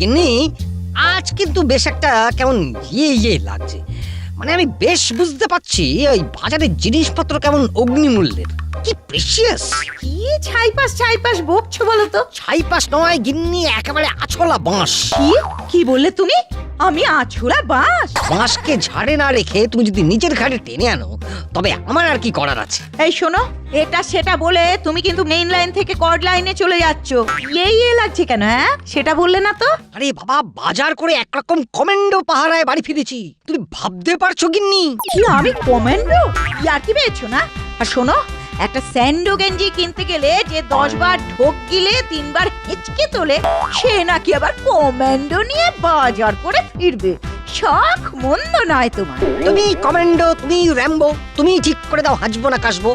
গিন্নি, আজ কিন্তু বেশ একটা কেমন ইয়ে লাগছে। মানে আমি বেশ বুঝতে পারছি ওই বাজারের জিনিসপত্র কেমন অগ্নিমূল্যের, কি প্রেশিয়াস। কি ছাইপাস বকছো বলো তো? ছাইপাস নয় গিন্নি, একেবারে আছলা বাঁশ। কি বললে তুমি? আমি আছুরা বাঁশ? বাঁশকে ঝাড়ে না রেখে তুমি যদি নিজের ঘাড়ে টেনে আনো, তবে আমার আর কি করার আছে। এই শোনো, এটা সেটা বলে তুমি কিন্তু মেইন লাইন থেকে কর্ড লাইনে চলে যাচ্ছ। ইয়ে লাগছে কেন? হ্যাঁ, সেটা বললে না তো। আরে বাবা, বাজার করে একরকম কমান্ডো পাহারায় বাড়ি ফিরেছি, তুমি ভাবতে পারছো গিন্নি? কি আমি কমান্ডো? ইয়ার কি পেয়েছো না? আর শোনো, একটা স্যান্ডো গেঞ্জি কিনতে গেলে যে 10 বার ঢোক গিলে 3 বার হিচকে তোলে, সে নাকি আবার কমান্ডো নিয়ে বাজার করে ফিরবে। শখ মন্দ নয় তোমার। তুমি কমান্ডো, তুমি র্যাম্বো, তুমি ঠিক করে দাও হাসবো না কাশবো।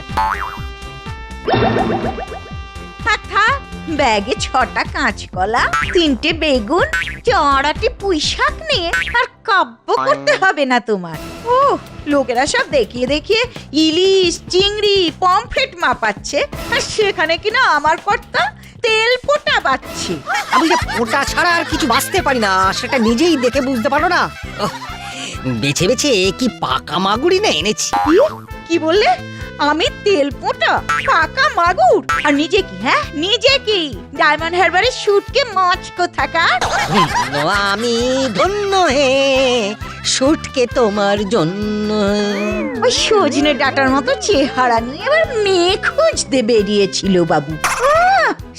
থাক থাক, ব্যাগে 6টা কাঁচকলা, 3টে বেগুন, 4টি পুঁই শাক নিয়ে আর কাব্য করতে হবে না তোমার। ও, লোকেরা সব দেখিয়ে দেখিয়ে ইলিশ, চিংড়ি, পমফ্রেট মাপাচ্ছে, আর সেখানে কিনা আমার কর্তা তেল পোটা বাচ্ছে। আমি যে ফোঁটা ছাড়া আর কিছু বাঁচতে পারি না, সেটা নিজেই দেখে বুঝতে পারো না? বেছে বেছে কি পাকা মাগুরি না এনেছি। কি বললে? আমি তেল পোটা পাকা মাগুর? আর নিজে কি? হ্যাঁ, নিজে কি ডায়মন্ড হারবারের শুটকে মাছ কোথাকার? আমি ধন্য হে শুটকে তোমার জন্য। ওই সজনে ডাটার মতো চেহারা নিয়ে এবার মেয়ে খুঁজতে বেরিয়েছিল বাবু।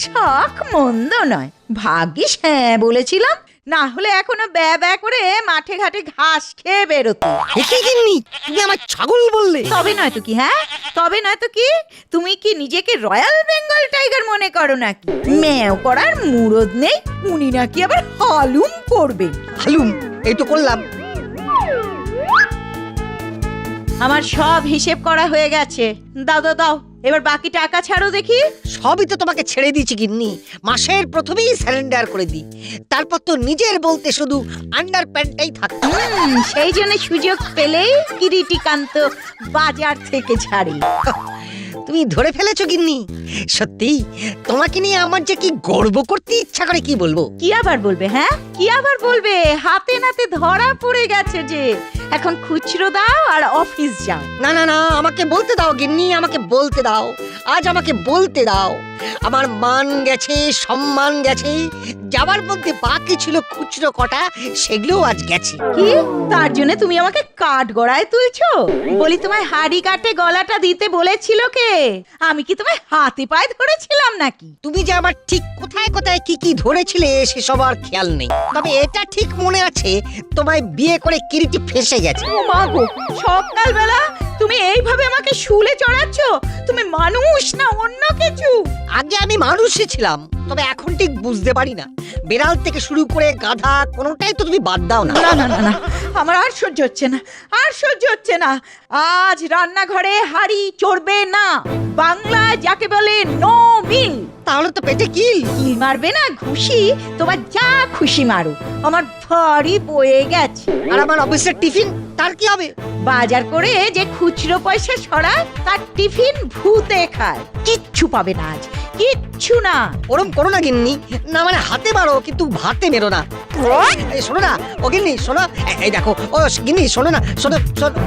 শখ মন্দ নয়, ভাগ্যিস হ্যাঁ বলেছিলাম, না হলে এখনো ব্যা করে মাঠে ঘাটে ঘাস খেয়ে বেরোতো। তুমি আমার ছাগল বললে? তবে নয় তো কি? হ্যাঁ, তবে নয় তো কি? তুমি কি নিজেকে রয়্যাল বেঙ্গল টাইগার মনে করো নাকি? ম্যাও করার মুরদ নেই, উনি নাকি আবার হালুম করবেন। হালুম? এই তো করলাম। আমার সব হিসেব করা হয়ে গেছে। দাও দাও দাও, এবার বাকি টাকা ছাড়ো দেখি। সবই তো তোমাকে ছেড়ে দিয়েছি গিন্নি, মাসের প্রথমেই স্যারেন্ডার করে দিই, তারপর তো নিজের বলতে শুধু আন্ডার প্যান্টটাই থাকতো। সেই জন্য সুযোগ পেলেই কিরিটিকান্ত বাজার থেকে ছাড়ি। তুমি ধরে ফেলেছো গিন্নি। সত্যি তোমাকে নিয়ে আমার যে কি গর্ব করতে ইচ্ছা করে, কি বলবো। কি আবার বলবে? হ্যাঁ, কি আবার বলবে? হাতে নাতে ধরা পড়ে গেছে যে। এখন খুচরো দাও আর অফিস যাও। না না না, আমাকে বলতে দাও গিন্নি, আমাকে বলতে দাও, আজ আমাকে বলতে দাও। আমার মান গেছে, সম্মান গেছে, যাবার মধ্যে বাকি ছিল খুচরো কটা, সেগুলোও আজ গেছে। কি? তার জন্য তুমি আমাকে কাঠ গড়ায় তুলছো? বলি, তোমায় হাড়ি কাটে গলাটা দিতে বলেছিল কে? আমি কি তোমায় হাতে পায়ে ধরেছিলাম নাকি? তুমি যে আমার ঠিক কোথায় কোথায় কি কি ধরেছিলে সেসব আর খেয়াল নেই, তবে এটা ঠিক মনে আছে তোমায় বিয়ে করে কিরিটি ফেসে গেছে। ও মা গো, সকালবেলা তুমি এইভাবে আমাকে শুলে চড়াচ্ছ? তুমি মানুষ না অন্য কিছু? আগে আমি মানুষই ছিলাম, তবে এখন ঠিক বুঝতে পারি না। বেড়াল থেকে শুরু করে গাধা, কোনোটাই তো তুমি বাদ দাও না। না না না না, আমার আর সহ্য হচ্ছে না, আর সহ্য হচ্ছে না। আজ রান্নাঘরে হাড়ি চড়বে না। বাংলা যাকে বলে নো মিল। তাহলে তো পেটে কিল। কিল মারবে না, ঘুষি তোমার যা খুশি মারো, আমার ভারী বয়ে গেছে। আর আমার অফিসের টিফিন, তার কি হবে? বাজার করে যে খুচরো পয়সা ছড়ায়, তার টিফিন ভূতে খায়। কিচ্ছু পাবে না আজ, কিচ্ছু না। ওরম করো না গিন্নি, না মানে হাতে মারো কিন্তু ভাতে মেরো না। এই শোনো না, ও গিন্নি শোনো, এই দেখো, ও গিন্নি শোনো না, শোনো শোনো।